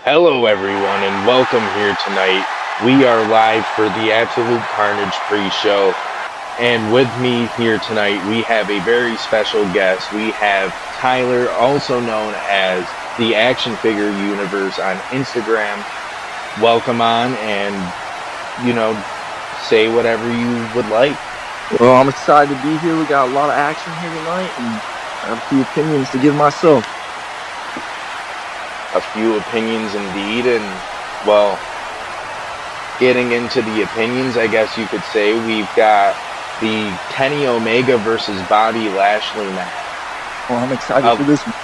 Hello, everyone, and welcome here tonight. We are live for the Absolute Carnage pre-show, and with me here tonight, we have a very special guest. We have Tyler, also known as the Action Figure Universe on Instagram. Welcome on, and say whatever you would like. Well, I'm excited to be here. We got a lot of action here tonight, and I have a few opinions to give myself. A few opinions indeed, and well, getting into the opinions, I guess you could say, we've got the Kenny Omega versus Bobby Lashley match. Well, I'm excited for this one.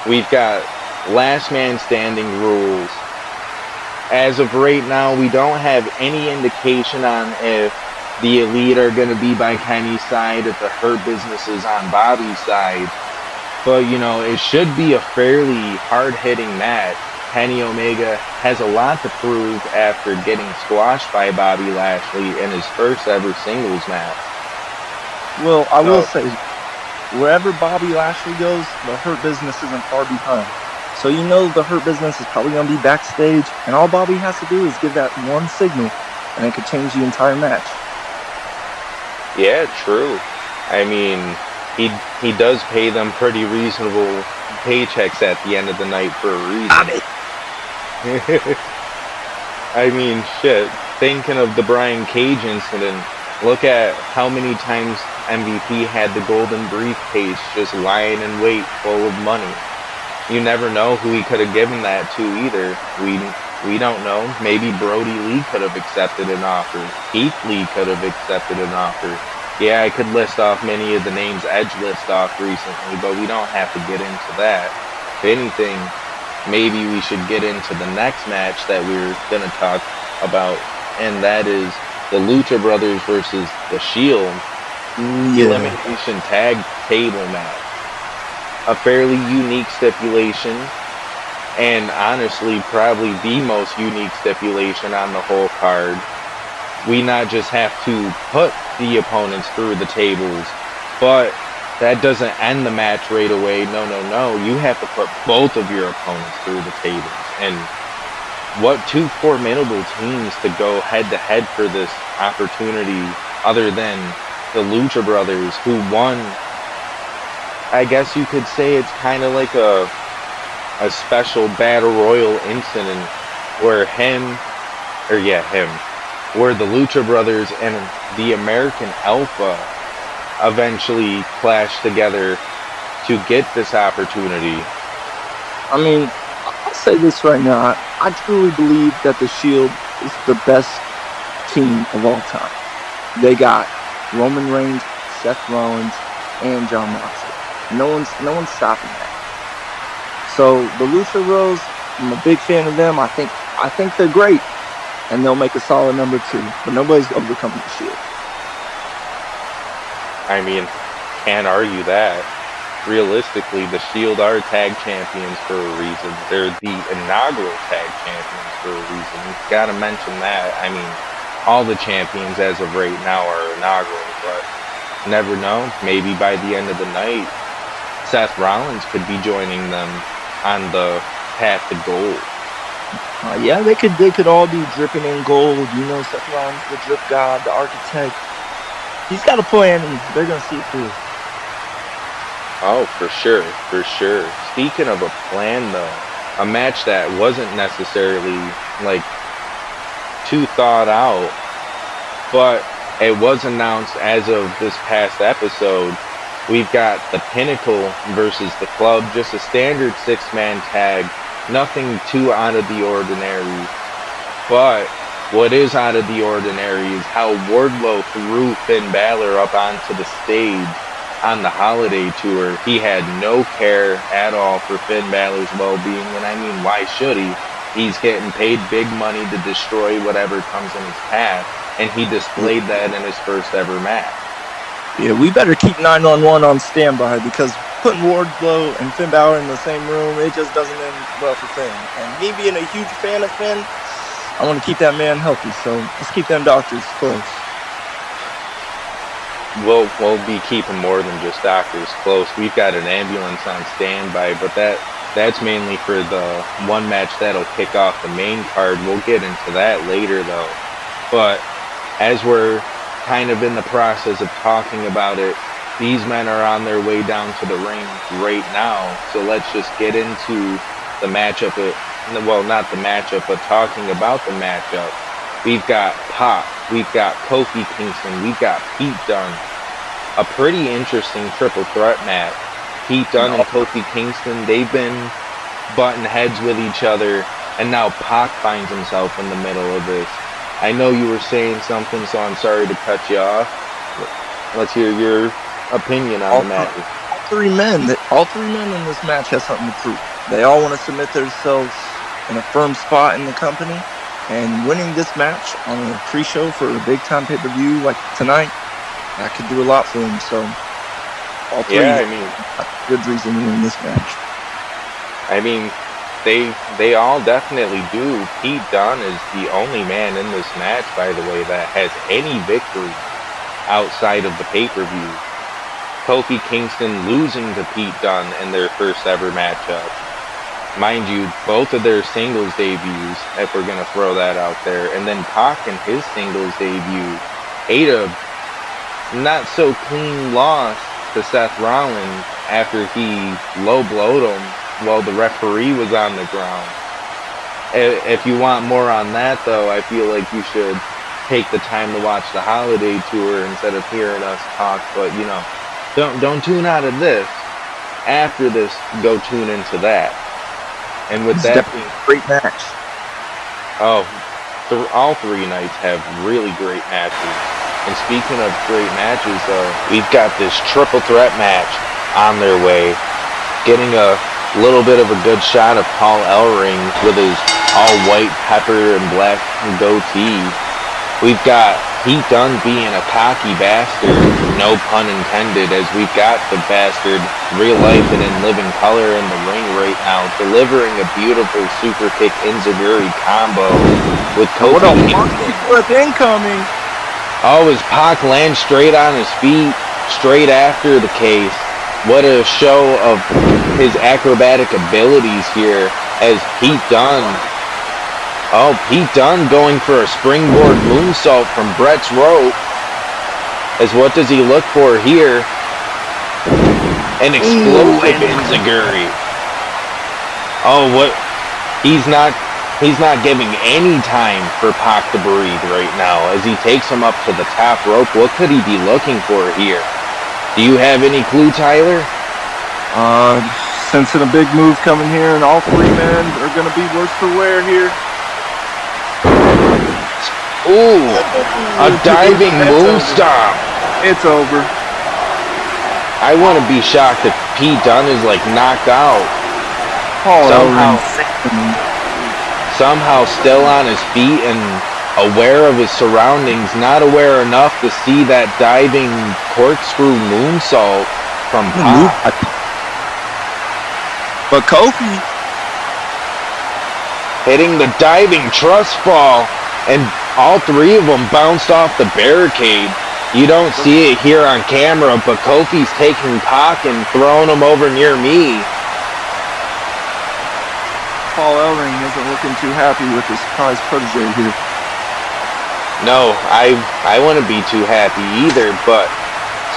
We've got last man standing rules. As of right now, we don't have any indication on if the Elite are going to be by Kenny's side, if the Hurt Business is on Bobby's side. But, it should be a fairly hard-hitting match. Kenny Omega has a lot to prove after getting squashed by Bobby Lashley in his first ever singles match. Well, I will say, wherever Bobby Lashley goes, the Hurt Business isn't far behind. So the Hurt Business is probably going to be backstage, and all Bobby has to do is give that one signal, and it could change the entire match. Yeah, true. I mean, he does pay them pretty reasonable paychecks at the end of the night for a reason. I mean, shit. Thinking of the Brian Cage incident, look at how many times MVP had the golden briefcase just lying in wait full of money. You never know who he could have given that to either. We don't know. Maybe Brody Lee could have accepted an offer. Keith Lee could have accepted an offer. Yeah, I could list off many of the names Edge list off recently, but we don't have to get into that. If anything, maybe we should get into the next match that we're going to talk about, and that is the Lucha Brothers versus the Shield Elimination Tag Table match. A fairly unique stipulation, and honestly, probably the most unique stipulation on the whole card. We not just have to put the opponents through the tables, but that doesn't end the match right away. No. You have to put both of your opponents through the tables. And what two formidable teams to go head-to-head for this opportunity other than the Lucha Brothers, who won. I guess you could say it's kind of like a special battle royal incident where where the Lucha Brothers and the American Alpha eventually clashed together to get this opportunity. I mean, I'll say this right now. I truly believe that the Shield is the best team of all time. They got Roman Reigns, Seth Rollins, and Jon Moxley. No one's stopping that. So the Lucha Bros, I'm a big fan of them. I think they're great. And they'll make a solid number 2. But nobody's overcoming the Shield. I mean, can't argue that. Realistically, the Shield are tag champions for a reason. They're the inaugural tag champions for a reason. You've got to mention that. I mean, all the champions as of right now are inaugural, but never know. Maybe by the end of the night, Seth Rollins could be joining them on the path to gold. Yeah, they could all be dripping in gold. Seth Rollins, the drip god, the architect. He's got a plan, and they're gonna see it through. Oh, for sure. Speaking of a plan, though, a match that wasn't necessarily too thought out, but it was announced as of this past episode. We've got the Pinnacle versus the Club, just a standard 6-man tag. Nothing too out of the ordinary, but what is out of the ordinary is how Wardlow threw Finn Balor up onto the stage on the Holiday Tour. He had no care at all for Finn Balor's well-being, and I mean, why should he? He's getting paid big money to destroy whatever comes in his path, and he displayed that in his first ever match. Yeah, we better keep 911 on standby, because putting Wardlow and Finn Balor in the same room, it just doesn't end well for Finn. And me being a huge fan of Finn, I want to keep that man healthy, so let's keep them doctors close. We'll be keeping more than just doctors close. We've got an ambulance on standby, but that That's mainly for the one match that'll kick off the main card. We'll get into that later though. But as we're kind of in the process of talking about it, these men are on their way down to the ring right now. So let's just get into the matchup. Well, not the matchup, but talking about the matchup. We've got Pac, we've got Kofi Kingston, we've got Pete Dunne. A pretty interesting triple threat match. Pete Dunne and Kofi Kingston, they've been butting heads with each other, and now Pac finds himself in the middle of this. I know you were saying something, so I'm sorry to cut you off. Let's hear your opinion on the match. All three men in this match have something to prove. They all want to submit themselves in a firm spot in the company, and winning this match on a pre-show for a big-time pay-per-view like tonight, that could do a lot for them. So all three have good reason to win this match. I mean, they all definitely do. Pete Dunne is the only man in this match, by the way, that has any victory outside of the pay-per-view. Kofi Kingston losing to Pete Dunne in their first ever matchup. Mind you, both of their singles debuts, if we're going to throw that out there, and then Pac in his singles debut, ate a not so clean loss to Seth Rollins after he low blowed him while the referee was on the ground. If you want more on that, though, I feel like you should take the time to watch the Holiday Tour instead of hearing us talk. But you know, don't tune out of this. After this, go tune into that. And with that being great match. Oh, all three nights have really great matches. And speaking of great matches, though, we've got this triple threat match on their way. Getting a little bit of a good shot of Paul Ellering with his all-white pepper and black goatee. We've got Pete Dunne being a cocky bastard, no pun intended, as we've got the bastard real life and in living color in the ring right now, delivering a beautiful super kick enziguri combo with Kofi Kingston. Incoming! Oh, as Pac lands straight on his feet, straight after the case. What a show of his acrobatic abilities here as Pete Dunne. Oh, Pete Dunne going for a springboard moonsault from Brett's rope. As what does he look for here? An explosive enziguri. Oh, what? He's not giving any time for Pac to breathe right now as he takes him up to the top rope. What could he be looking for here? Do you have any clue, Tyler? Sensing a big move coming here, and all three men are going to be worse for wear here. Ooh, a diving moonstomp. It's over. I wouldn't be shocked if Pete Dunne is like knocked out. Somehow still on his feet and aware of his surroundings, not aware enough to see that diving corkscrew moonsault from Pac. But Kofi hitting the diving trust fall, and all three of them bounced off the barricade. You don't see it here on camera, but Kofi's taking Pac and throwing him over near me. Paul Ellering isn't looking too happy with his surprise protege here. No, I wouldn't be too happy either, but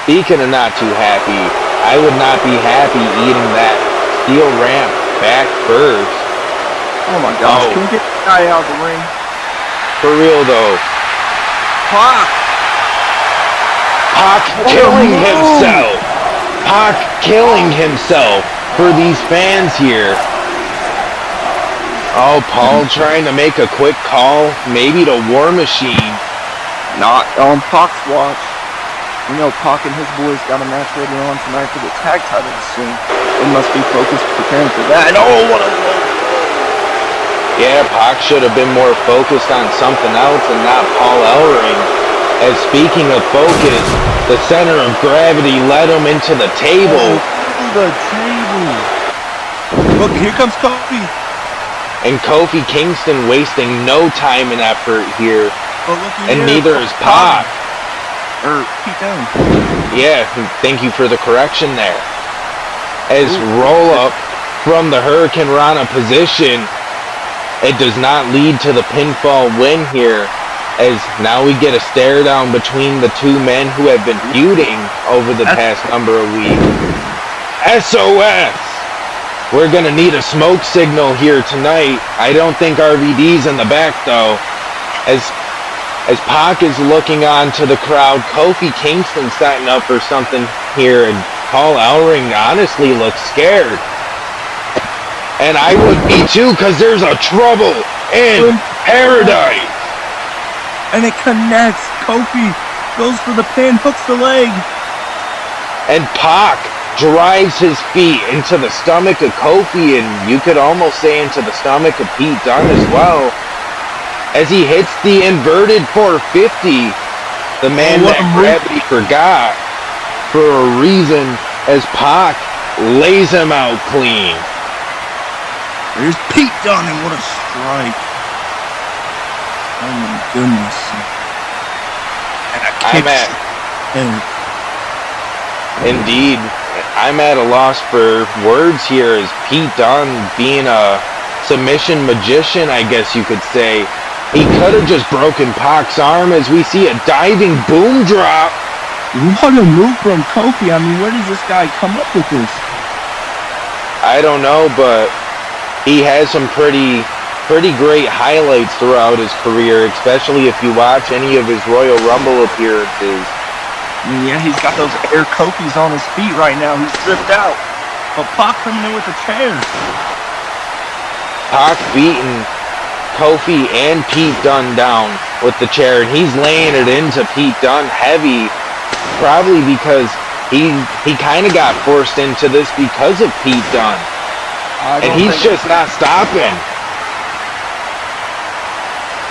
speaking of not too happy, I would not be happy eating that steel ramp back first. Oh my gosh, can we get the guy out of the ring? For real though. Pac killing himself. Pac killing himself for these fans here. Oh, Paul trying to make a quick call, maybe to War Machine. Not on Pac's watch. You know, Pac and his boys got a match later on tonight for the tag titles soon. They must be focused, preparing for that. And oh, what a low. Yeah, Pac should have been more focused on something else and not Paul Ellering. As speaking of focus, the center of gravity led him into the table. Oh, the table. Look, here comes Kofi. And Kofi Kingston wasting no time and effort here. And neither is Pac. Pete Dunne. Yeah, thank you for the correction there. As roll up from the Hurricane Rana position, it does not lead to the pinfall win here, as now we get a stare down between the two men who have been feuding over the past number of weeks. SOS! We're gonna need a smoke signal here tonight. I don't think RVD's in the back though. As Pac is looking on to the crowd, Kofi Kingston setting up for something here, and Paul Ellering honestly looks scared. And I would be too, because there's a trouble in paradise. And it connects. Kofi goes for the pin, hooks the leg. And Pac drives his feet into the stomach of Kofi, and you could almost say into the stomach of Pete Dunne as well, as he hits the inverted 450. The man that gravity forgot for a reason, as Pac lays him out clean. There's Pete Dunne, and what a strike. Oh my goodness. Indeed, I'm at a loss for words here, as Pete Dunne, being a submission magician, I guess you could say, he could have just broken Pac's arm, as we see a diving boom drop. What a move from Kofi. I mean, where does this guy come up with this? I don't know, but he has some pretty great highlights throughout his career, especially if you watch any of his Royal Rumble appearances. Yeah, he's got those air Kofis on his feet right now. He's stripped out. But Pac coming in with the chairs. Pac beating Kofi and Pete Dunne down with the chair, and he's laying it into Pete Dunne heavy, probably because he kind of got forced into this because of Pete Dunne. And he's just not stopping.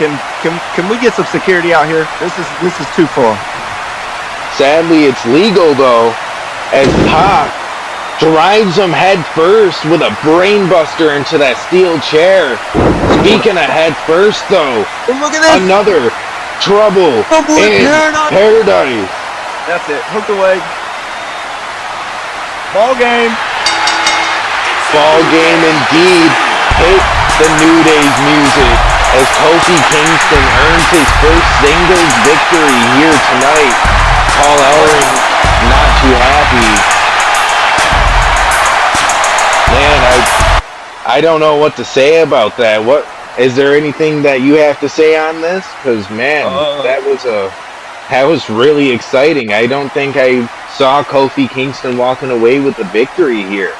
Can we get some security out here? This is too far. Sadly, it's legal though, as Pac drives him head first with a brainbuster into that steel chair. Speaking of head first though, look at this. Another trouble in paradise. That's it. Hook the leg. Ball game. Ball game indeed. Hit the New Day's music as Kofi Kingston earns his first singles victory here tonight. Paul Ellering not too happy. Man, I don't know what to say about that. What is there anything that you have to say on this? Because man, that was really exciting. I don't think I saw Kofi Kingston walking away with the victory here.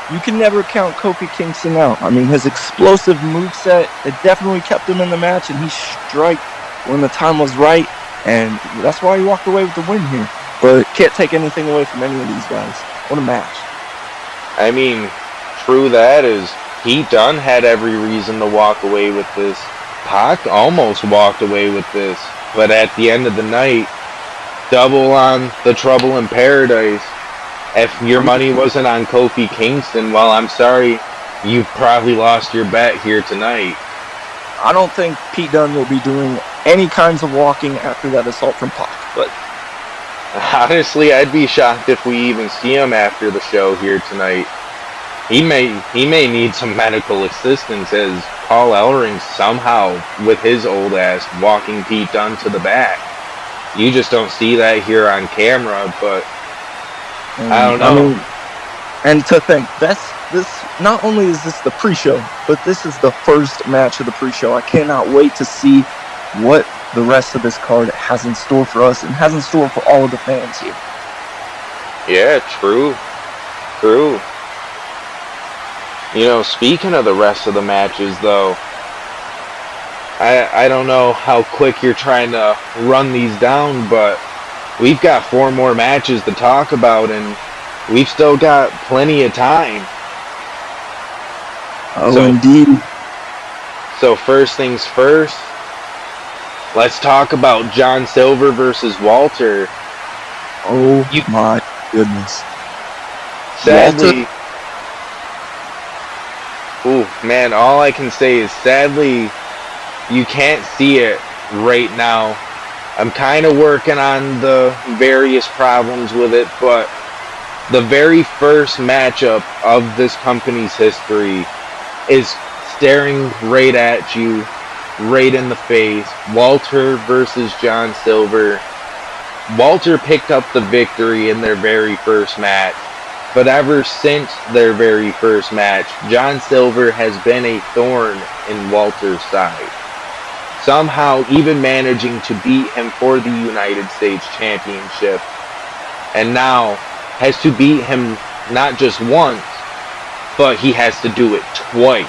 You can never count Kofi Kingston out. I mean, his explosive moveset, it definitely kept him in the match, and he struck when the time was right, and that's why he walked away with the win here. But can't take anything away from any of these guys. What a match. I mean, true that is, Pete Dunne had every reason to walk away with this. Pac almost walked away with this, but at the end of the night, double on the trouble in paradise. If your money wasn't on Kofi Kingston, well, I'm sorry, you probably lost your bet here tonight. I don't think Pete Dunne will be doing any kinds of walking after that assault from Pac, but honestly, I'd be shocked if we even see him after the show here tonight. He may need some medical assistance, as Paul Ellering somehow, with his old ass, walking Pete Dunne to the back. You just don't see that here on camera, but I don't know. I mean, and to think, this not only is this the pre-show, but this is the first match of the pre-show. I cannot wait to see what the rest of this card has in store for us and has in store for all of the fans here. Yeah, true. You know, speaking of the rest of the matches, though, I don't know how quick you're trying to run these down, but we've got 4 more matches to talk about, and we've still got plenty of time. Indeed. So first things first, let's talk about John Silver versus Walter. Oh my goodness. Sadly, man, all I can say is sadly, you can't see it right now. I'm kind of working on the various problems with it, but The very first matchup of this company's history is staring right at you, right in the face. Walter versus John Silver. Walter picked up the victory in their very first match, but ever since their very first match, John Silver has been a thorn in Walter's side, somehow even managing to beat him for the United States Championship, and now has to beat him not just once, but he has to do it twice.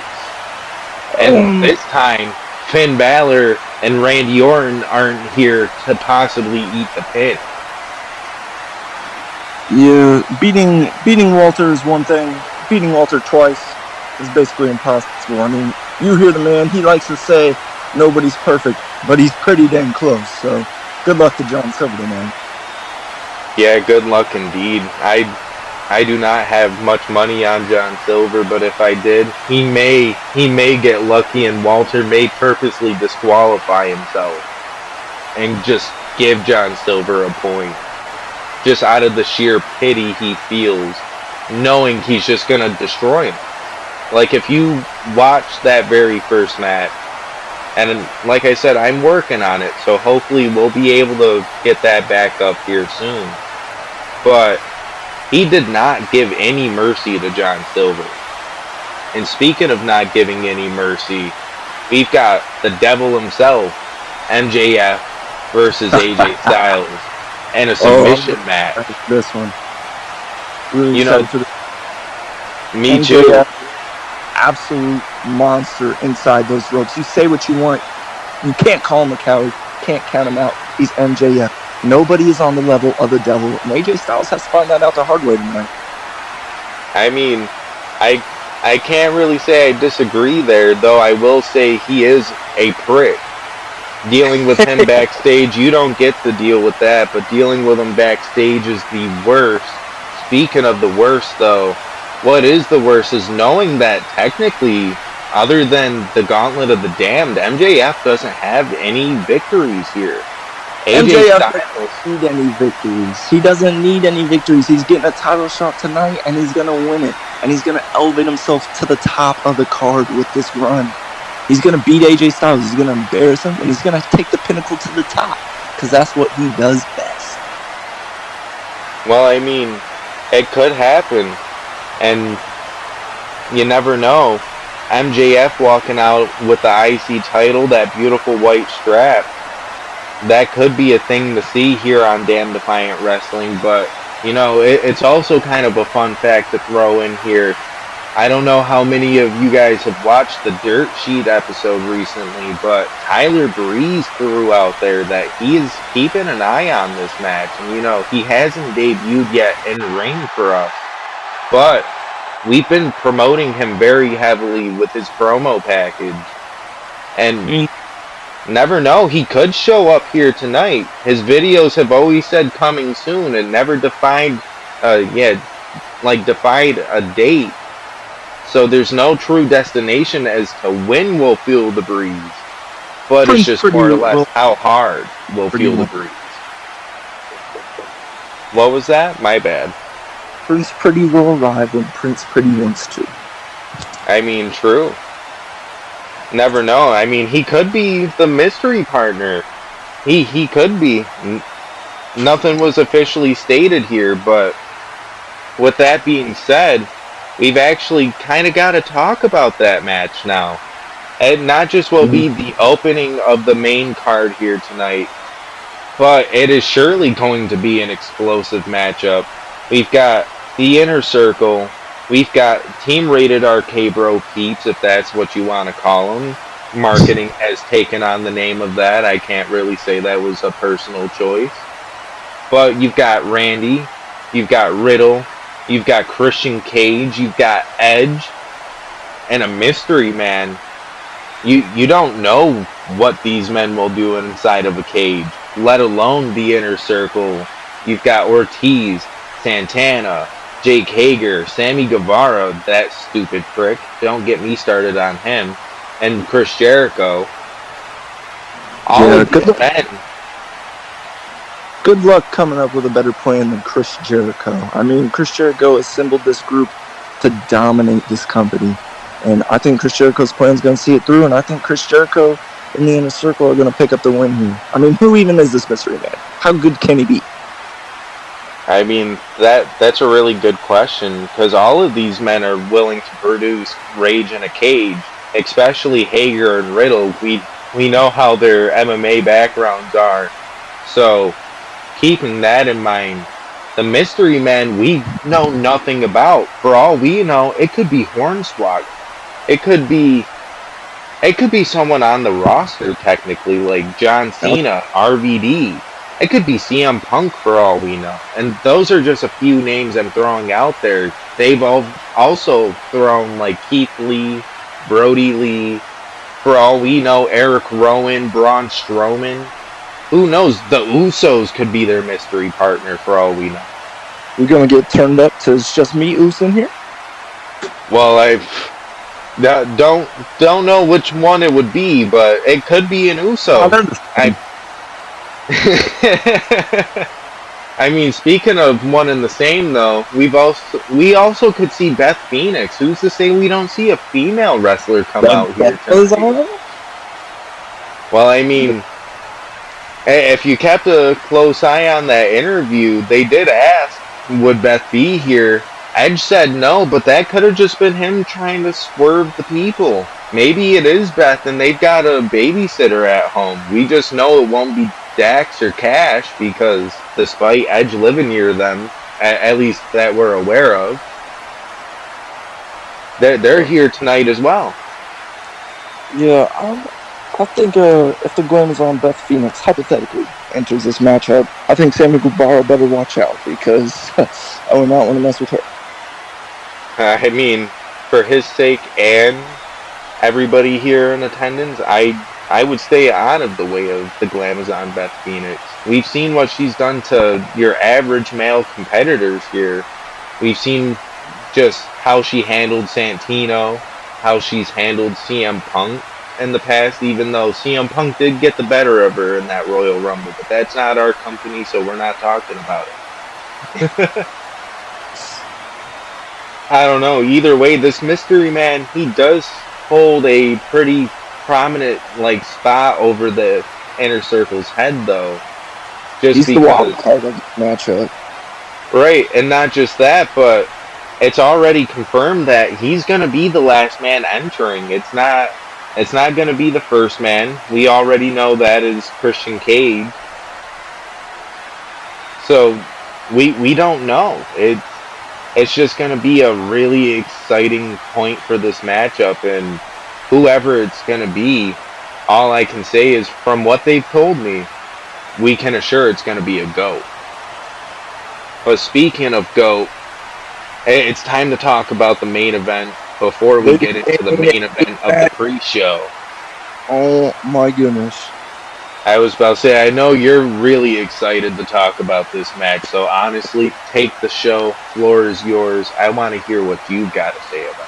And this time, Finn Balor and Randy Orton aren't here to possibly eat the pin. Yeah, beating Walter is one thing. Beating Walter twice is basically impossible. I mean, you hear the man, he likes to say nobody's perfect, but he's pretty dang close. So good luck to John Silver, man. Yeah, good luck indeed. I do not have much money on John Silver, but if I did, he may get lucky and Walter may purposely disqualify himself and just give John Silver a point. Just out of the sheer pity he feels, knowing he's just gonna destroy him. Like if you watch that very first match, and like I said, I'm working on it, so hopefully we'll be able to get that back up here soon. But he did not give any mercy to John Silver. And speaking of not giving any mercy, we've got the devil himself, MJF versus AJ Styles, and a submission match. This one. Really you know, for me MJF, too. Absolute monster inside those ropes. You say what you want. You can't call him a coward. Can't count him out. He's MJF. Nobody is on the level of the devil, and AJ Styles has to find that out the hard way tonight. I mean, I can't really say I disagree there, though I will say he is a prick. Dealing with him backstage, you don't get to deal with that, but dealing with him backstage is the worst. Speaking of the worst, though, what is the worst is knowing that technically, other than the Gauntlet of the Damned, MJF doesn't have any victories here. MJF doesn't need any victories. He doesn't need any victories. He's getting a title shot tonight, and he's going to win it. And he's going to elevate himself to the top of the card with this run. He's going to beat AJ Styles. He's going to embarrass him, and he's going to take the pinnacle to the top. Because that's what he does best. Well, I mean, it could happen. And you never know. MJF walking out with the IC title, that beautiful white strap. That could be a thing to see here on Damn Defiant Wrestling, but, you know, it's also kind of a fun fact to throw in here. I don't know how many of you guys have watched the Dirt Sheet episode recently, but Tyler Breeze threw out there that he is keeping an eye on this match, and, you know, he hasn't debuted yet in ring for us, but we've been promoting him very heavily with his promo package, and never know, he could show up here tonight. His videos have always said coming soon and never defied defied a date. So there's no true destination as to when we'll feel the breeze. But it's just more or less how hard we'll feel the breeze. What was that? My bad. Prince Pretty will arrive when Prince Pretty wants to. I mean, true. Never know. I mean, he could be the mystery partner. He could be. Nothing was officially stated here, but with that being said, we've actually kind of got to talk about that match now. And not just will be the opening of the main card here tonight, but it is surely going to be an explosive matchup. We've got the Inner Circle. We've got Team Rated RK Bro Peeps, if that's what you want to call them. Marketing has taken on the name of that. I can't really say that was a personal choice. But you've got Randy, you've got Riddle, you've got Christian Cage, you've got Edge, and a mystery man. You don't know what these men will do inside of a cage, let alone the Inner Circle. You've got Ortiz, Santana, Jake Hager, Sammy Guevara, that stupid prick. Don't get me started on him. And Chris Jericho. All of these men. good luck coming up with a better plan than Chris Jericho. I mean, Chris Jericho assembled this group to dominate this company. And I think Chris Jericho's plan is going to see it through. And I think Chris Jericho and the Inner Circle are going to pick up the win here. I mean, who even is this mystery man? How good can he be? I mean, that's a really good question, because all of these men are willing to produce Rage in a Cage, especially Hager and Riddle. We know how their MMA backgrounds are. So, keeping that in mind, the mystery men we know nothing about. For all we know, it could be Hornswoggle. It could be someone on the roster, technically, like John Cena, RVD. It could be CM Punk for all we know. And those are just a few names I'm throwing out there. They've also thrown like Keith Lee, Brody Lee, for all we know, Eric Rowan, Braun Strowman. Who knows? The Usos could be their mystery partner for all we know. You're going to get turned up to it's just me, Uso, in here? Well, I don't know which one it would be, but it could be an Uso. I mean, speaking of one and the same, though, we also could see Beth Phoenix. Who's to say we don't see a female wrestler come out here tonight? Well, I mean, if you kept a close eye on that interview, they did ask, would Beth be here? Edge said no, but that could have just been him trying to swerve the people. Maybe it is Beth and they've got a babysitter at home. We just know it won't be Dax or Cash, because despite Edge living near them, at least that we're aware of, they're here tonight as well. Yeah, I think if the Glamazon Beth Phoenix hypothetically enters this matchup, I think Sammy Guevara better watch out, because I would not want to mess with her. I mean, for his sake and everybody here in attendance, I would stay out of the way of the Glamazon Beth Phoenix. We've seen what she's done to your average male competitors here. We've seen just how she handled Santino, how she's handled CM Punk in the past, even though CM Punk did get the better of her in that Royal Rumble. But that's not our company, so we're not talking about it. I don't know. Either way, this mystery man, he does hold a pretty prominent spot over the Inner Circle's head, though. He's the wild card of the matchup. Right, and not just that, but it's already confirmed that he's going to be the last man entering. It's not going to be the first man. We already know that is Christian Cage. So we don't know. It's just going to be a really exciting point for this matchup, and whoever it's going to be, all I can say is from what they've told me, we can assure it's going to be a GOAT. But speaking of GOAT, it's time to talk about the main event before we get into the main event of the pre-show. Oh my goodness. I was about to say, I know you're really excited to talk about this match, so honestly, take the show. Floor is yours. I want to hear what you've got to say about it.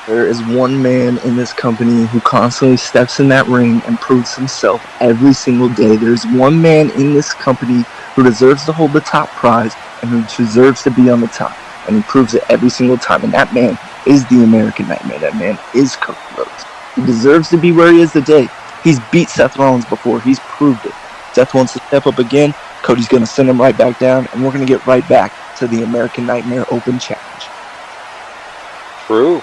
There is one man in this company who constantly steps in that ring and proves himself every single day. There's one man in this company who deserves to hold the top prize and who deserves to be on the top. And he proves it every single time. And that man is the American Nightmare. That man is Cody Rhodes. He deserves to be where he is today. He's beat Seth Rollins before. He's proved it. Seth wants to step up again. Cody's going to send him right back down. And we're going to get right back to the American Nightmare Open Challenge. True.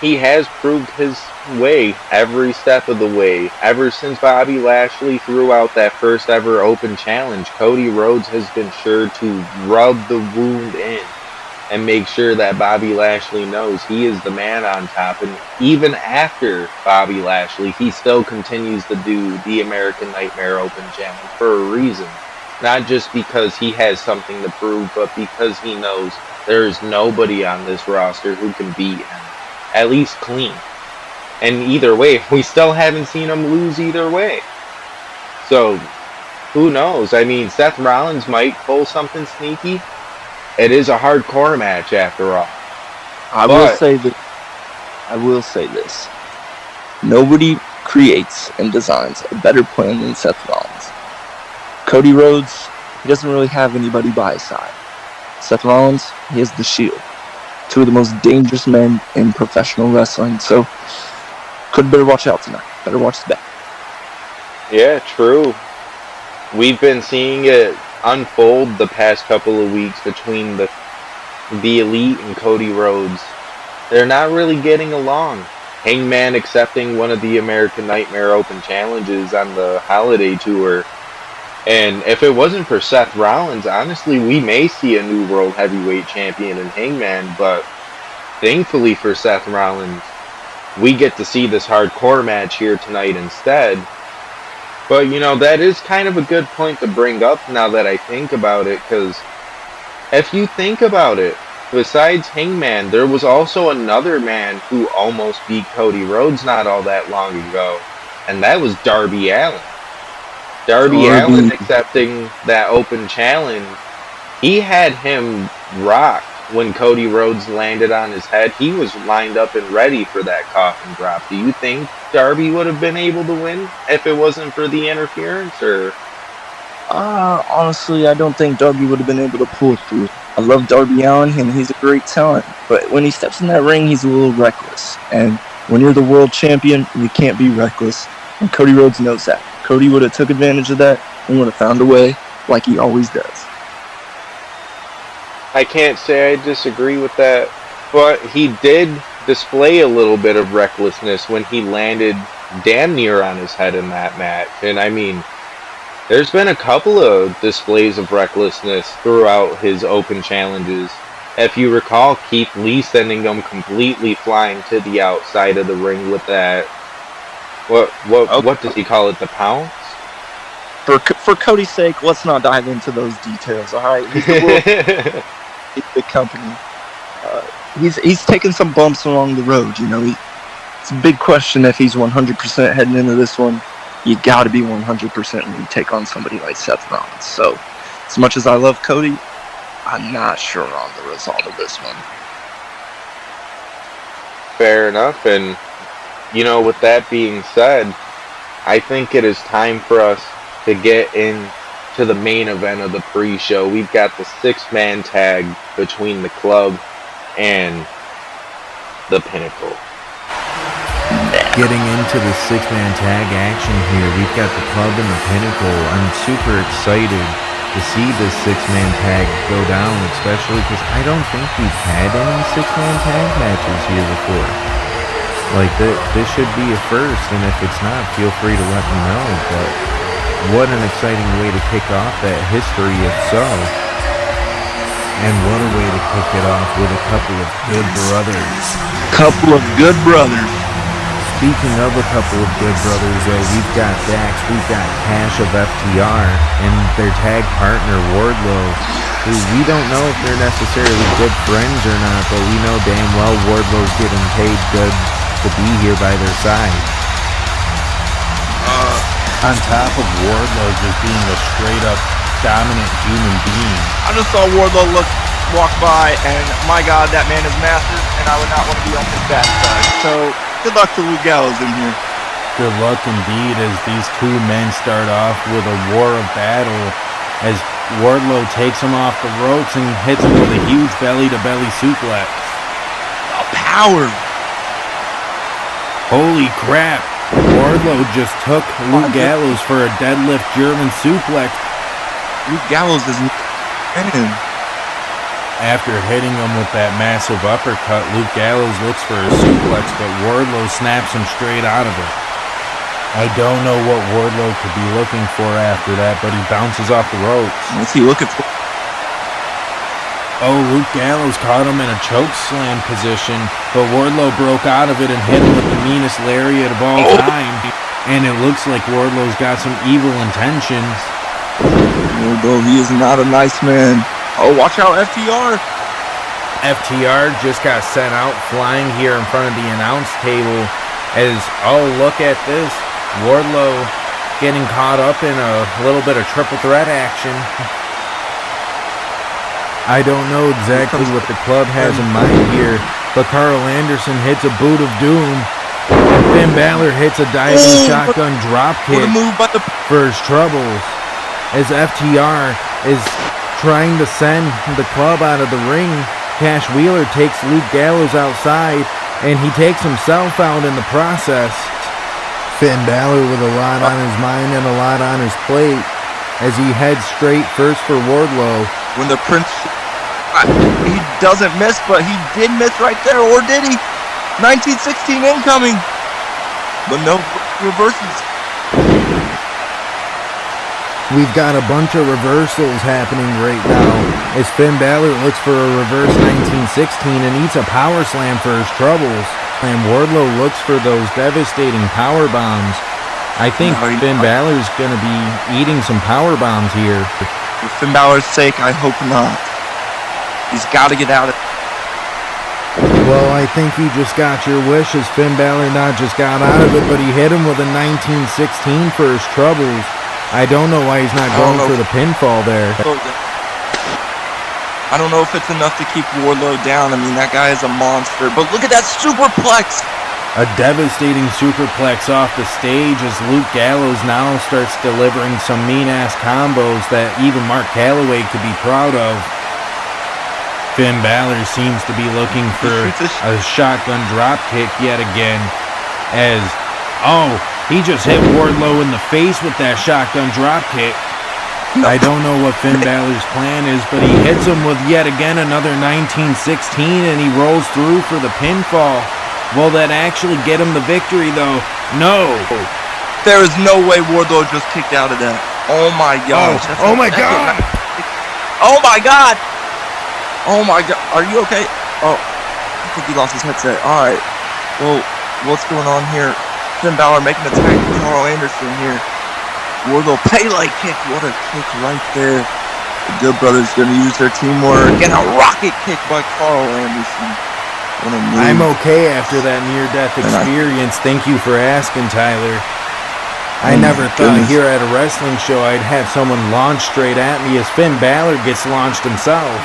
He has proved his way every step of the way. Ever since Bobby Lashley threw out that first ever Open Challenge, Cody Rhodes has been sure to rub the wound in and make sure that Bobby Lashley knows he is the man on top. And even after Bobby Lashley, he still continues to do the American Nightmare Open Challenge for a reason. Not just because he has something to prove, but because he knows there is nobody on this roster who can beat him. At least clean. And either way, we still haven't seen him lose either way. So, who knows? I mean, Seth Rollins might pull something sneaky. It is a hardcore match after all. I will say this. Nobody creates and designs a better plan than Seth Rollins. Cody Rhodes, he doesn't really have anybody by his side. Seth Rollins, he has the Shield. Two of the most dangerous men in professional wrestling. So, Cody better watch out tonight. Better watch the back. Yeah, true. We've been seeing it unfold the past couple of weeks between the Elite and Cody Rhodes. They're not really getting along. Hangman accepting one of the American Nightmare Open challenges on the holiday tour. And if it wasn't for Seth Rollins, honestly, we may see a new World Heavyweight Champion in Hangman, but thankfully for Seth Rollins, we get to see this hardcore match here tonight instead. But, that is kind of a good point to bring up now that I think about it, because if you think about it, besides Hangman, there was also another man who almost beat Cody Rhodes not all that long ago, and that was Darby Allin. Darby Allin accepting that open challenge, he had him rocked when Cody Rhodes landed on his head. He was lined up and ready for that coffin drop. Do you think Darby would have been able to win if it wasn't for the interference, or? Honestly, I don't think Darby would have been able to pull through. I love Darby Allin, and he's a great talent. But when he steps in that ring, he's a little reckless. And when you're the world champion, you can't be reckless. And Cody Rhodes knows that. Cody would have took advantage of that and would have found a way like he always does. I can't say I disagree with that, but he did display a little bit of recklessness when he landed damn near on his head in that match. And I mean, there's been a couple of displays of recklessness throughout his open challenges. If you recall, Keith Lee sending him completely flying to the outside of the ring with that. What does he call it? The pounce? For Cody's sake, let's not dive into those details. All right, he's the world. He's the company. He's taken some bumps along the road. It's a big question if he's 100% heading into this one. You got to be 100% when you take on somebody like Seth Rollins. So, as much as I love Cody, I'm not sure on the result of this one. Fair enough. And, with that being said, I think it is time for us to get into the main event of the pre-show. We've got the 6-man tag between the Club and the Pinnacle. Getting into the 6-man tag action here, we've got the Club and the Pinnacle. I'm super excited to see this 6-man tag go down, especially because I don't think we've had any 6-man tag matches here before. This should be a first, and if it's not, feel free to let me know. But what an exciting way to kick off that history if so. And what a way to kick it off with a couple of good brothers. Speaking of a couple of good brothers, we've got Dax, we've got Cash of FTR, and their tag partner Wardlow, who we don't know if they're necessarily good friends or not, but we know damn well Wardlow's getting paid good to be here by their side. On top of Wardlow just being a straight-up dominant human being. I just saw Wardlow walk by, and my God, that man is massive, and I would not want to be on his backside. So, good luck to Luke Gallows in here. Good luck indeed as these two men start off with a war of battle as Wardlow takes him off the ropes and hits him with a huge belly-to-belly suplex. Power! Holy crap! Wardlow just took Luke Gallows for a deadlift German suplex. Luke Gallows isn't in. After hitting him with that massive uppercut, Luke Gallows looks for a suplex, but Wardlow snaps him straight out of it. I don't know what Wardlow could be looking for after that, but he bounces off the ropes. What's he looking for? Oh, Luke Gallows caught him in a choke slam position, but Wardlow broke out of it and hit him with the meanest lariat of all time. And it looks like Wardlow's got some evil intentions. Wardlow, he is not a nice man. Oh, watch out, FTR. FTR just got sent out flying here in front of the announce table as, oh, look at this. Wardlow getting caught up in a little bit of triple threat action. I don't know exactly what the Club has in mind here, but Carl Anderson hits a boot of doom. And Finn Balor hits a diving shotgun dropkick for his troubles. as FTR is trying to send the club out of the ring. Cash Wheeler takes Luke Gallows outside, and he takes himself out in the process. Finn Balor with a lot on his mind and a lot on his plate as he heads straight first for Wardlow. When the Prince, he doesn't miss, but he did miss right there, or did he? 1916 incoming, but no reversals. We've got a bunch of reversals happening right now as Finn Balor looks for a reverse 1916 and eats a power slam for his troubles. And Wardlow looks for those devastating power bombs. I think Finn Balor's going to be eating some power bombs here. For Finn Balor's sake, I hope not. He's got to get out of it. Well, I think you just got your wish as Finn Balor not just got out of it, but he hit him with a 1916 for his troubles. I don't know why he's not going for the pinfall there. I don't know if it's enough to keep Wardlow down. I mean, that guy is a monster. But look at that superplex! A devastating superplex off the stage as Luke Gallows now starts delivering some mean-ass combos that even Mark Calloway could be proud of. Finn Balor seems to be looking for a shotgun dropkick yet again as, he just hit Wardlow in the face with that shotgun dropkick. I don't know what Finn Balor's plan is, but he hits him with yet again another 1916 and he rolls through for the pinfall. Will that actually get him the victory though? No. There is no way Wardlow just kicked out of that. Oh my gosh. Oh my god. Oh my god. Oh my god. Are you okay? Oh, I think he lost his headset. Alright. Well, what's going on here? Finn Balor making a tag to Carl Anderson here. Wardlow Pele kick. What a kick right there. The Good Brothers going to use their teamwork. And a rocket kick by Carl Anderson. What a move. I'm okay after that near-death experience. Thank you for asking, Tyler. I never thought here at a wrestling show I'd have someone launch straight at me as Finn Balor gets launched himself.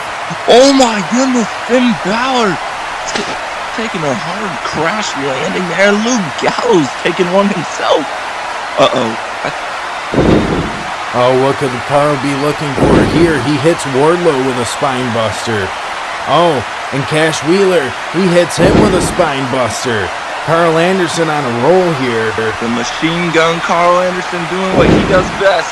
Oh my goodness, Finn Balor taking a hard crash landing there. Luke Gallows taking one himself. What could Carl be looking for here? He hits Wardlow with a spine buster. And Cash Wheeler, he hits him with a spine buster. Carl Anderson on a roll here. The machine gun Carl Anderson doing what he does best.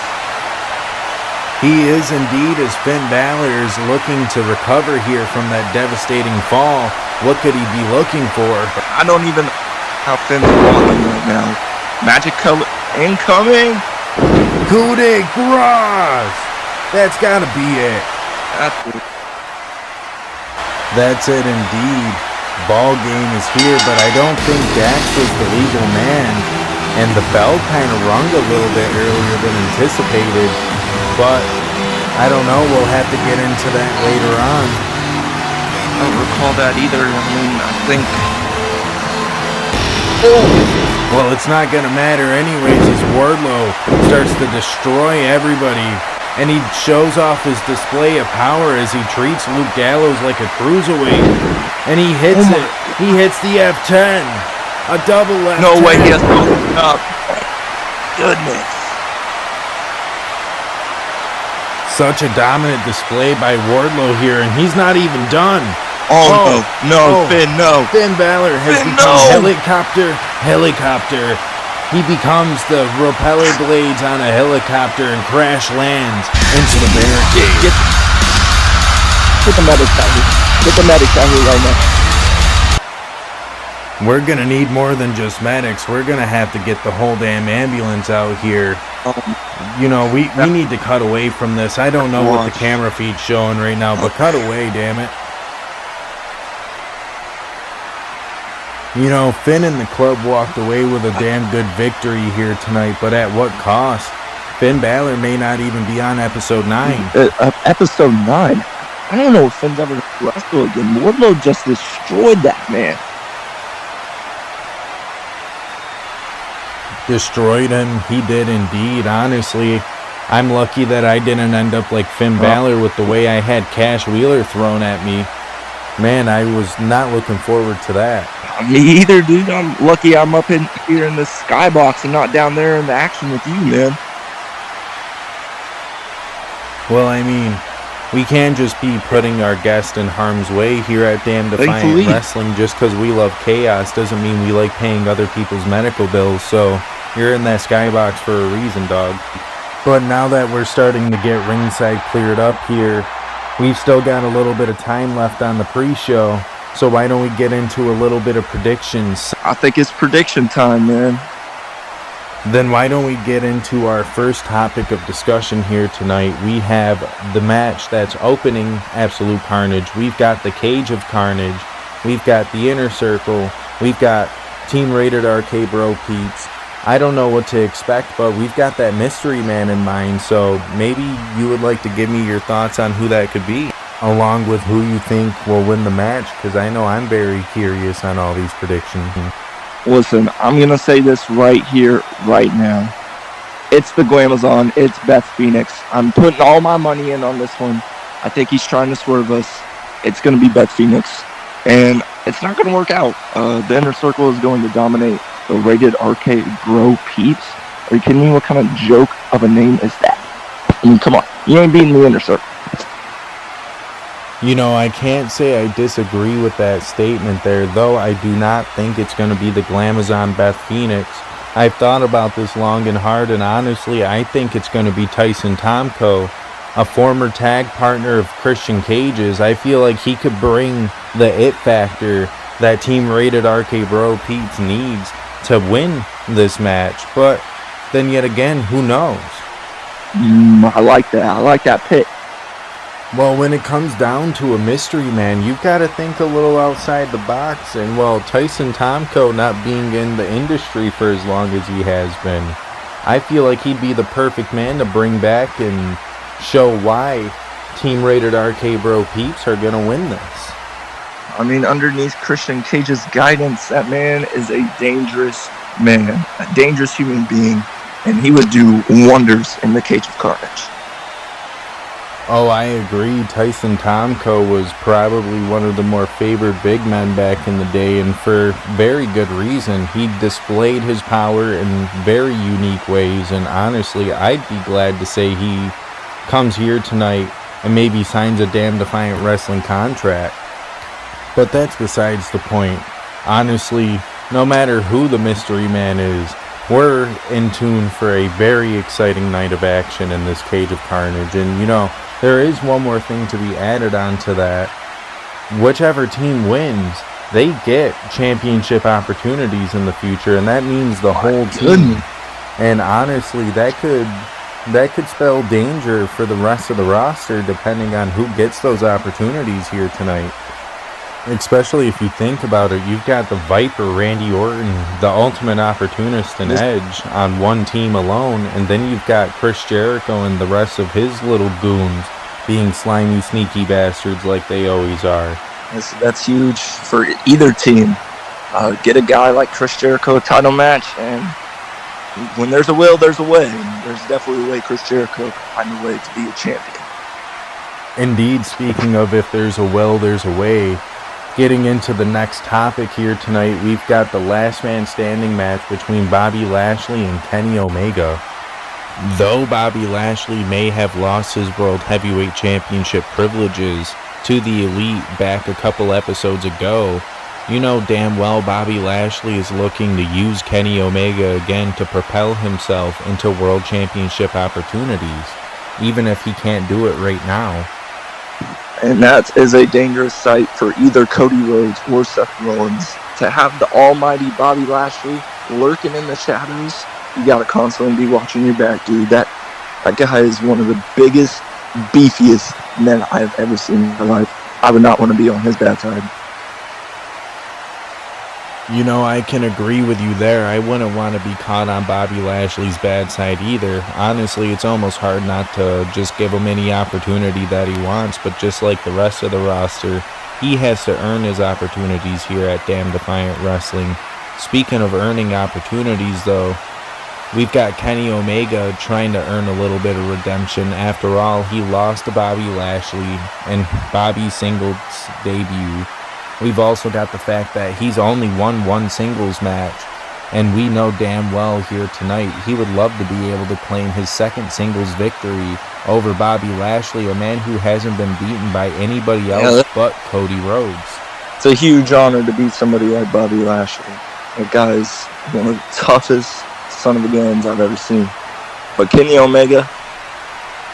He is indeed, as Finn Balor is looking to recover here from that devastating fall. What could he be looking for? I don't even know how Finn's walking right now. Magic color incoming. Coup de grace. That's gotta be it. That's it indeed. Ball game is here, but I don't think Dax was the legal man. And the bell kind of rung a little bit earlier than anticipated. But I don't know, we'll have to get into that later on. I don't recall that either. I mean, I think... Well, it's not going to matter anyways as Wardlow starts to destroy everybody. And he shows off his display of power as he treats Luke Gallows like a cruiserweight. And he hits it. He hits the F10. A double F10. No way he has to open up. Goodness. Such a dominant display by Wardlow here, and he's not even done. No, Finn, no. Finn Balor has become helicopter. He becomes the propeller blades on a helicopter and crash lands into the barricade. Get the medics out here. Get the medics out here right now. We're going to need more than just medics. We're going to have to get the whole damn ambulance out here. You know, we need to cut away from this. I don't know what the camera feed's showing right now, but cut away, damn it. You know, Finn and the club walked away with a damn good victory here tonight, but at what cost? Finn Balor may not even be on episode 9. Episode 9? I don't know if Finn's ever going to wrestle again. Wardlow just destroyed that man. Destroyed him, he did indeed. Honestly, I'm lucky that I didn't end up like Finn Balor with the way I had Cash Wheeler thrown at me. Man, I was not looking forward to that. Me either, dude. I'm lucky I'm up in here in the skybox and not down there in the action with you, man. Well, I mean, we can't just be putting our guest in harm's way here at Damn Defiant Thankfully. Wrestling. Just because we love chaos doesn't mean we like paying other people's medical bills. So you're in that skybox for a reason, dog. But now that we're starting to get ringside cleared up here, we've still got a little bit of time left on the pre-show. So why don't we get into a little bit of predictions? I think it's prediction time, man. Then why don't we get into our first topic of discussion here tonight? We have the match that's opening Absolute Carnage. We've got the Cage of Carnage. We've got the Inner Circle. We've got Team Rated RK Bro Pete's. I don't know what to expect, but we've got that mystery man in mind, so maybe you would like to give me your thoughts on who that could be, along with who you think will win the match, because I know I'm very curious on all these predictions. Listen, I'm going to say this right here, right now. It's the Glamazon. It's Beth Phoenix. I'm putting all my money in on this one. I think he's trying to swerve us. It's going to be Beth Phoenix. And it's not going to work out. The Inner Circle is going to dominate the Rated RK Bro Peeps. Are you kidding me? What kind of joke of a name is that? I mean, come on. You ain't beating the Inner Circle. You know, I can't say I disagree with that statement there, though I do not think it's going to be the Glamazon Beth Phoenix. I've thought about this long and hard, and honestly, I think it's going to be Tyson Tomko, a former tag partner of Christian Cage's. I feel like he could bring the it factor that Team Rated RK Bro Pete's needs to win this match, but then yet again, who knows? I like that. I like that pick. Well, when it comes down to a mystery man, you've got to think a little outside the box. And, well, Tyson Tomko not being in the industry for as long as he has been, I feel like he'd be the perfect man to bring back and show why Team Rated RK Bro Peeps are going to win this. I mean, underneath Christian Cage's guidance, that man is a dangerous man, a dangerous human being, and he would do wonders in the Cage of Carnage. Oh, I agree. Tyson Tomko was probably one of the more favored big men back in the day, and for very good reason. He displayed his power in very unique ways, and honestly, I'd be glad to say he comes here tonight and maybe signs a Damn Defiant Wrestling contract. But that's besides the point. Honestly, no matter who the mystery man is, we're in tune for a very exciting night of action in this Cage of Carnage. And, you know, there is one more thing to be added on to that. Whichever team wins, they get championship opportunities in the future, and that means the whole team. And honestly, that could spell danger for the rest of the roster, depending on who gets those opportunities here tonight. Especially if you think about it, you've got the Viper, Randy Orton, the Ultimate Opportunist, and Edge on one team alone, and then you've got Chris Jericho and the rest of his little goons being slimy, sneaky bastards like they always are. That's huge for either team. Get a guy like Chris Jericho a title match, and when there's a will, there's a way. And there's definitely a way Chris Jericho can find a way to be a champion. Indeed, speaking of if there's a will, there's a way. Getting into the next topic here tonight, we've got the last man standing match between Bobby Lashley and Kenny Omega. Though Bobby Lashley may have lost his World Heavyweight Championship privileges to the Elite back a couple episodes ago, you know damn well Bobby Lashley is looking to use Kenny Omega again to propel himself into World Championship opportunities, even if he can't do it right now. And that is a dangerous sight for either Cody Rhodes or Seth Rollins. To have the almighty Bobby Lashley lurking in the shadows, you gotta constantly be watching your back, dude. That guy is one of the biggest, beefiest men I have ever seen in my life. I would not want to be on his bad side. You know, I can agree with you there. I wouldn't want to be caught on Bobby Lashley's bad side either. Honestly, it's almost hard not to just give him any opportunity that he wants, but just like the rest of the roster, he has to earn his opportunities here at Damn Defiant Wrestling. Speaking of earning opportunities, though, we've got Kenny Omega trying to earn a little bit of redemption. After all, he lost to Bobby Lashley in Bobby's singles debut. We've also got the fact that he's only won one singles match And we know damn well here tonight he would love to be able to claim his second singles victory over Bobby Lashley, a man who hasn't been beaten by anybody else but Cody Rhodes. It's a huge honor to beat somebody like Bobby Lashley. That guy's one of the toughest son of a guns I've ever seen. But Kenny Omega,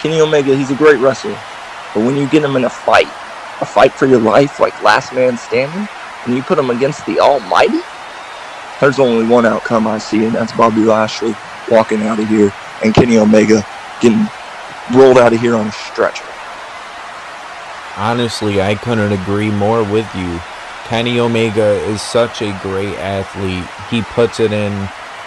he's a great wrestler. But when you get him in a fight for your life, like last man standing, and you put him against the Almighty, there's only one outcome I see, and that's Bobby Lashley walking out of here and Kenny Omega getting rolled out of here on a stretcher. Honestly, I couldn't agree more with you. Kenny Omega is such a great athlete. He puts it in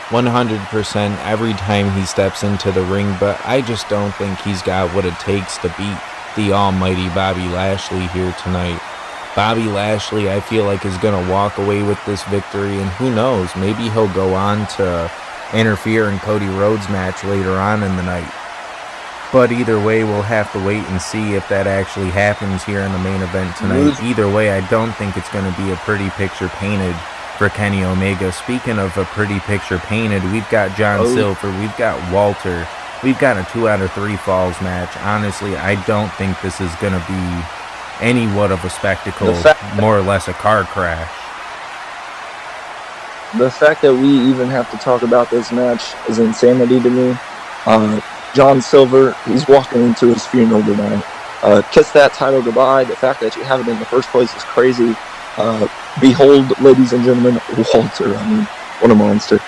100% every time he steps into the ring, but I just don't think he's got what it takes to beat the almighty Bobby Lashley here tonight. Bobby Lashley, I feel like, is going to walk away with this victory, and who knows, maybe he'll go on to interfere in Cody Rhodes' match later on in the night. But either way, we'll have to wait and see if that actually happens here in the main event tonight. Either way, I don't think it's going to be a pretty picture painted for Kenny Omega. Speaking of a pretty picture painted, we've got John Silver, we've got Walter, we've got a 2 out of 3 falls match. Honestly, I don't think this is going to be anywhat of a spectacle, more or less a car crash. The fact that we even have to talk about this match is insanity to me. John Silver, he's walking into his funeral tonight. Kiss that title goodbye. The fact that you have it in the first place is crazy. Behold, ladies and gentlemen, Walter. I mean, what a monster.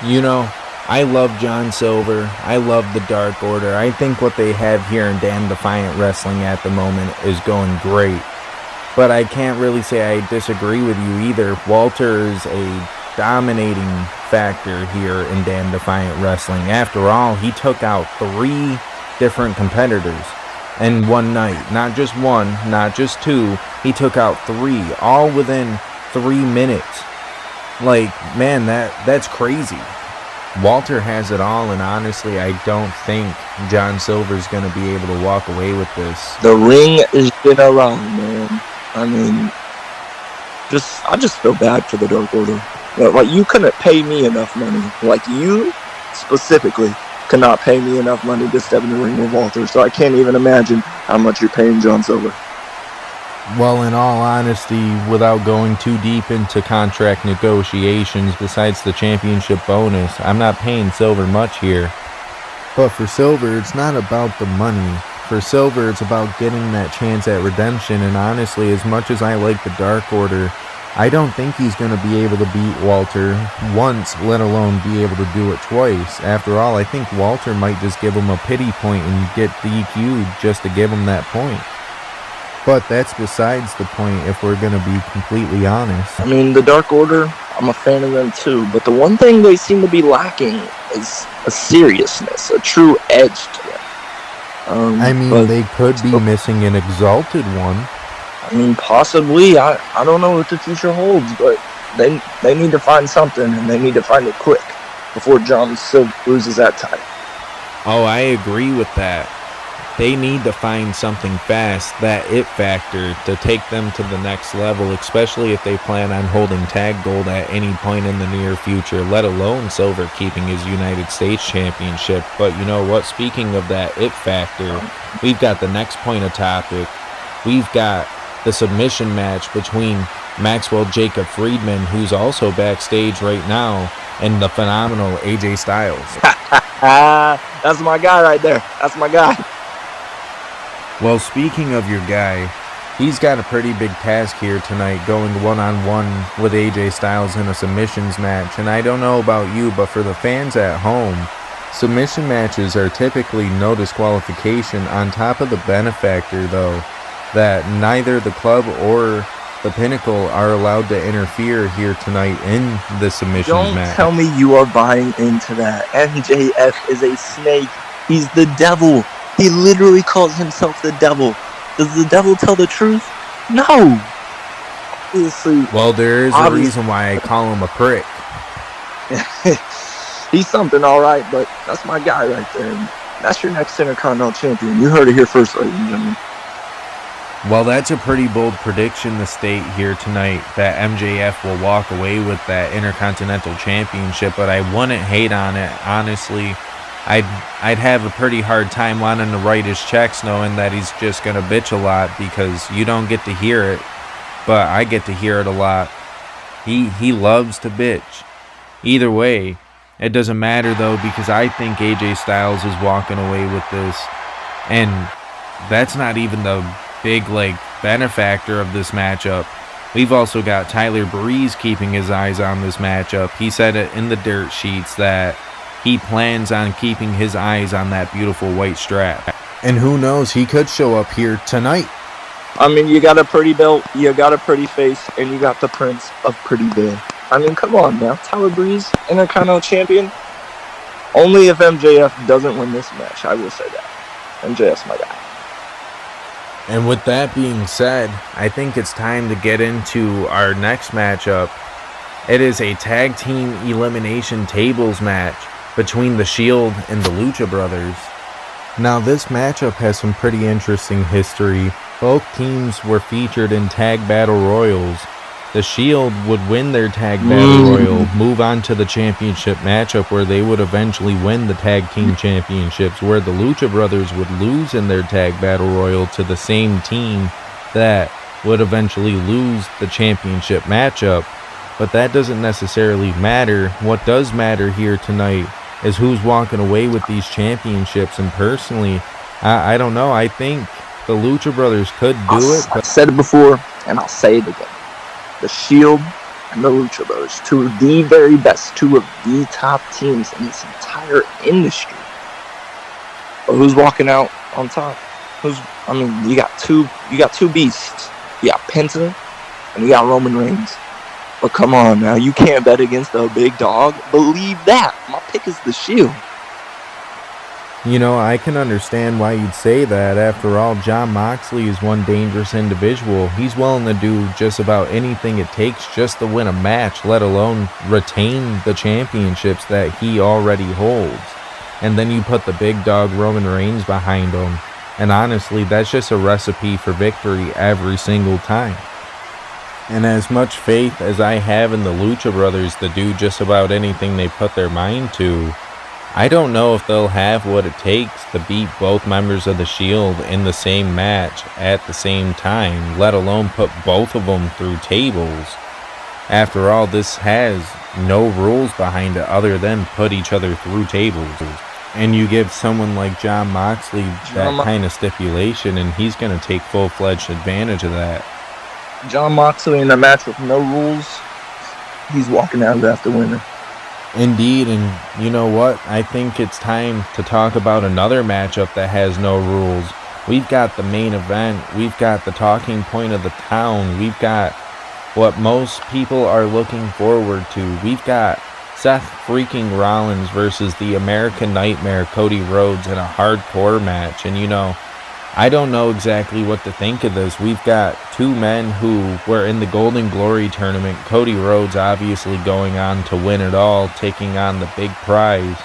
You know, I love John Silver. I love the Dark Order. I think what they have here in Damn Defiant Wrestling at the moment is going great. But I can't really say I disagree with you either. Walter is a dominating factor here in Damn Defiant Wrestling. After all, he took out 3 different competitors in one night. Not just one, not just 2. He took out 3, all within 3 minutes. Like, man, that's crazy. Walter has it all, and honestly, I don't think John Silver's going to be able to walk away with this. The ring is been around, man. I mean, I just feel bad for the Dark Order. Like, you couldn't pay me enough money. Like, you specifically could not pay me enough money to step in the ring with Walter, so I can't even imagine how much you're paying John Silver. Well, in all honesty, without going too deep into contract negotiations, besides the championship bonus, I'm not paying Silver much here. But for Silver, it's not about the money. For Silver, it's about getting that chance at redemption, and honestly, as much as I like the Dark Order, I don't think he's going to be able to beat Walter once, let alone be able to do it twice. After all, I think Walter might just give him a pity point and get DQ'd just to give him that point. But that's besides the point if we're going to be completely honest. I mean, the Dark Order, I'm a fan of them too, but the one thing they seem to be lacking is a seriousness, a true edge to them. I mean, they could be missing an Exalted one. I mean, possibly. I don't know what the future holds, but they need to find something, and they need to find it quick before John Silver loses that title. Oh, I agree with that. They need to find something fast, that it factor, to take them to the next level, especially if they plan on holding tag gold at any point in the near future, let alone Silver keeping his United States Championship. But you know what? Speaking of that it factor, we've got the next point of topic. We've got the submission match between Maxwell Jacob Friedman, who's also backstage right now, and the phenomenal AJ Styles. That's my guy right there. That's my guy. Well, speaking of your guy, he's got a pretty big task here tonight, going one-on-one with AJ Styles in a submissions match. And I don't know about you, but for the fans at home, submission matches are typically no disqualification. On top of the benefactor, though, that neither the club or the Pinnacle are allowed to interfere here tonight in the submissions match. Don't tell me you are buying into that. MJF is a snake. He's the devil. He literally calls himself the devil. Does the devil tell the truth? No. Obviously. Well, there is a reason why I call him a prick. He's something, all right, but that's my guy right there. That's your next Intercontinental Champion. You heard it here first, ladies and gentlemen. Well, that's a pretty bold prediction to state here tonight, that MJF will walk away with that Intercontinental Championship, but I wouldn't hate on it. Honestly, I'd have a pretty hard time wanting to write his checks knowing that he's just going to bitch a lot, because you don't get to hear it, but I get to hear it a lot. He loves to bitch. Either way, it doesn't matter though, because I think AJ Styles is walking away with this, and that's not even the big benefactor of this matchup. We've also got Tyler Breeze keeping his eyes on this matchup. He said it in the dirt sheets that he plans on keeping his eyes on that beautiful white strap. And who knows, he could show up here tonight. I mean, you got a pretty belt, you got a pretty face, and you got the Prince of Pretty Big. I mean, come on now. Tyler Breeze, Intercontinental Champion. Only if MJF doesn't win this match, I will say that. MJF's my guy. And with that being said, I think it's time to get into our next matchup. It is a tag team elimination tables match between the Shield and the Lucha Brothers. Now this matchup has some pretty interesting history. Both teams were featured in tag battle royals. The Shield would win their tag battle royal, move on to the championship matchup where they would eventually win the tag team championships, where the Lucha Brothers would lose in their tag battle royal to the same team that would eventually lose the championship matchup. But that doesn't necessarily matter. What does matter here tonight is who's walking away with these championships, and personally, I don't know. I think the Lucha Brothers could do it. I've said it before, and I'll say it again. The Shield and the Lucha Brothers, two of the very best, two of the top teams in this entire industry. But who's walking out on top? You got two beasts. You got Penta and you got Roman Reigns. But come on now, you can't bet against the big dog. Believe that. My pick is the Shield. You know, I can understand why you'd say that. After all, Jon Moxley is one dangerous individual. He's willing to do just about anything it takes just to win a match, let alone retain the championships that he already holds. And then you put the big dog Roman Reigns behind him. And honestly, that's just a recipe for victory every single time. And as much faith as I have in the Lucha Brothers to do just about anything they put their mind to, I don't know if they'll have what it takes to beat both members of the Shield in the same match at the same time, let alone put both of them through tables. After all, this has no rules behind it other than put each other through tables. And you give someone like Jon Moxley that kind of stipulation, and he's going to take full-fledged advantage of that. Jon Moxley in a match with no rules, he's walking out as the winner. Indeed, and you know what? I think it's time to talk about another matchup that has no rules. We've got the main event. We've got the talking point of the town. We've got what most people are looking forward to. We've got Seth freaking Rollins versus the American Nightmare Cody Rhodes in a hardcore match. And you know, I don't know exactly what to think of this. We've got two men who were in the Golden Glory tournament. Cody Rhodes obviously going on to win it all, taking on the big prize.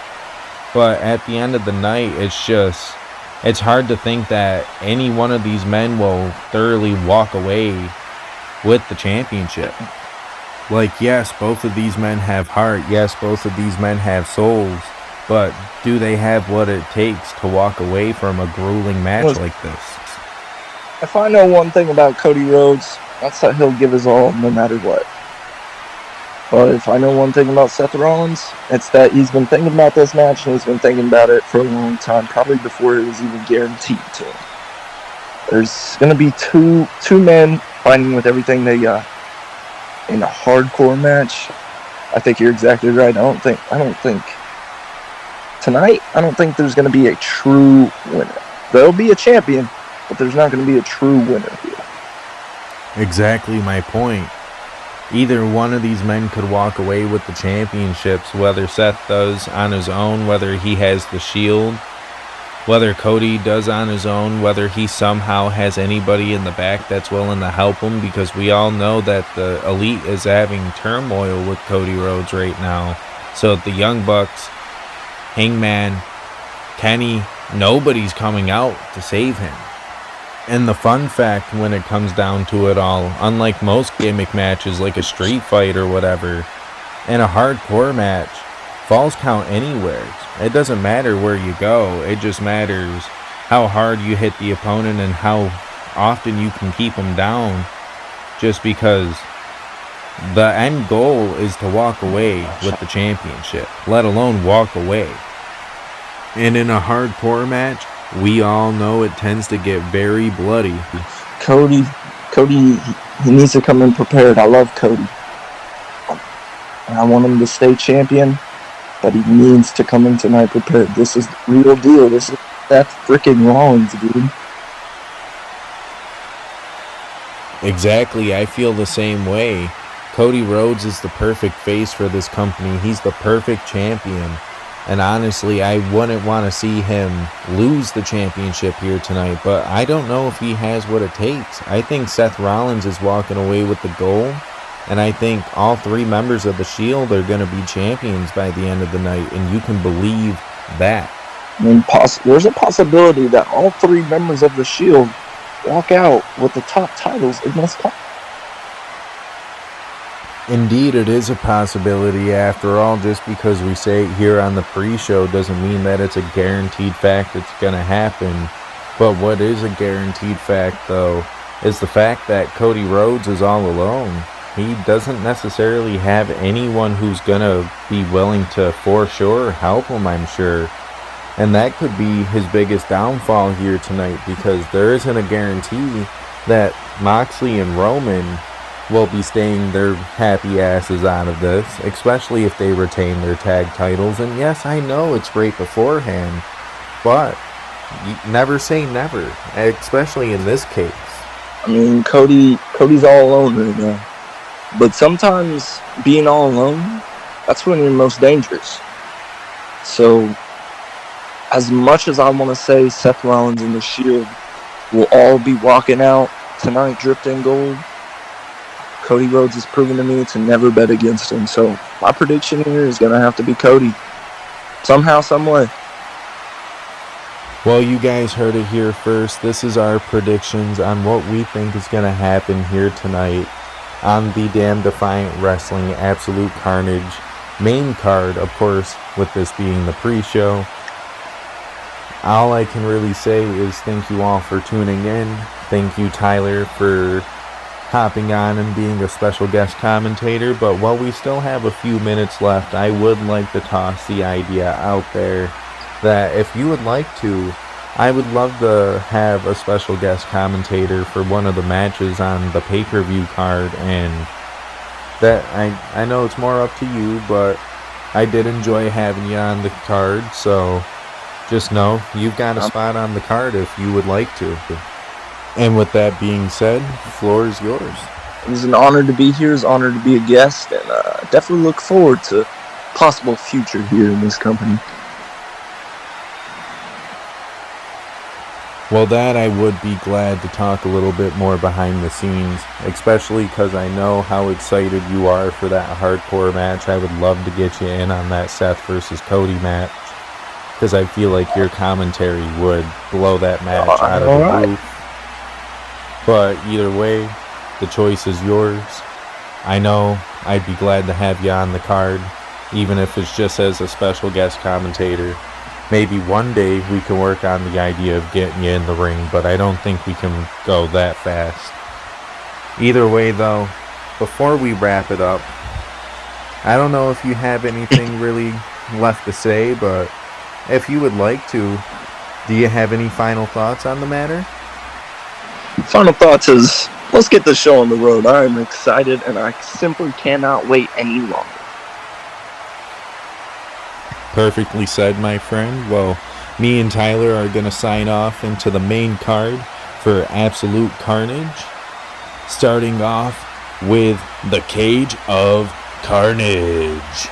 But at the end of the night, it's hard to think that any one of these men will thoroughly walk away with the championship. Like, yes, both of these men have heart. Yes, both of these men have souls. But do they have what it takes to walk away from a grueling match like this? If I know one thing about Cody Rhodes, that's that he'll give his all no matter what. But if I know one thing about Seth Rollins, it's that he's been thinking about this match, and he's been thinking about it for a long time, probably before it was even guaranteed to him. There's going to be two men fighting with everything they got in a hardcore match. I think you're exactly right. I don't think tonight, I don't think there's going to be a true winner. There'll be a champion, but there's not going to be a true winner here. Exactly my point. Either one of these men could walk away with the championships, whether Seth does on his own, whether he has the Shield, whether Cody does on his own, whether he somehow has anybody in the back that's willing to help him, because we all know that the Elite is having turmoil with Cody Rhodes right now. So the Young Bucks, Hangman, Kenny, nobody's coming out to save him. And the fun fact when it comes down to it all, unlike most gimmick matches like a street fight or whatever, in a hardcore match, falls count anywhere. It doesn't matter where you go, it just matters how hard you hit the opponent and how often you can keep them down, just because the end goal is to walk away with the championship, let alone walk away. And in a hardcore match, we all know it tends to get very bloody. Cody, he needs to come in prepared. I love Cody. And I want him to stay champion, but he needs to come in tonight prepared. This is the real deal. This is that freaking Rollins, dude. Exactly, I feel the same way. Cody Rhodes is the perfect face for this company. He's the perfect champion. And honestly, I wouldn't want to see him lose the championship here tonight, but I don't know if he has what it takes. I think Seth Rollins is walking away with the goal, and I think all three members of the Shield are going to be champions by the end of the night, and you can believe that. I mean, there's a possibility that all three members of the Shield walk out with the top titles in this company. Indeed, it is a possibility. After all, just because we say it here on the pre-show doesn't mean that it's a guaranteed fact it's going to happen. But what is a guaranteed fact, though, is the fact that Cody Rhodes is all alone. He doesn't necessarily have anyone who's going to be willing to, for sure, help him, I'm sure. And that could be his biggest downfall here tonight, because there isn't a guarantee that Moxley and Roman will be staying their happy asses out of this, especially if they retain their tag titles. And yes, I know it's great beforehand, but you never say never, especially in this case. I mean, Cody's all alone right now. But sometimes being all alone, that's when you're most dangerous. So, as much as I want to say Seth Rollins and the Shield will all be walking out tonight dripped in gold, Cody Rhodes has proven to me to never bet against him. So my prediction here is going to have to be Cody. Somehow, some way. Well, you guys heard it here first. This is our predictions on what we think is going to happen here tonight on the damn Defiant Wrestling Absolute Carnage main card, of course, with this being the pre-show. All I can really say is thank you all for tuning in. Thank you, Tyler, for hopping on and being a special guest commentator. But while we still have a few minutes left, I would like to toss the idea out there that if you would like to, I would love to have a special guest commentator for one of the matches on the pay-per-view card. And that I know it's more up to you, but I did enjoy having you on the card, so just know you've got a spot on the card if you would like to. And with that being said, the floor is yours. It was an honor to be here. It's an honor to be a guest, and definitely look forward to possible future here in this company. Well, that I would be glad to talk a little bit more behind the scenes, especially because I know how excited you are for that hardcore match. I would love to get you in on that Seth versus Cody match, because I feel like your commentary would blow that match out of the roof. But either way, the choice is yours. I know I'd be glad to have you on the card, even if it's just as a special guest commentator. Maybe one day we can work on the idea of getting you in the ring, but I don't think we can go that fast. Either way, though, before we wrap it up, I don't know if you have anything really left to say, but if you would like to, do you have any final thoughts on the matter? Final thoughts is, let's get the show on the road. I am excited, and I simply cannot wait any longer. Perfectly said, my friend. Well, me and Tyler are going to sign off into the main card for Absolute Carnage, starting off with the Cage of Carnage.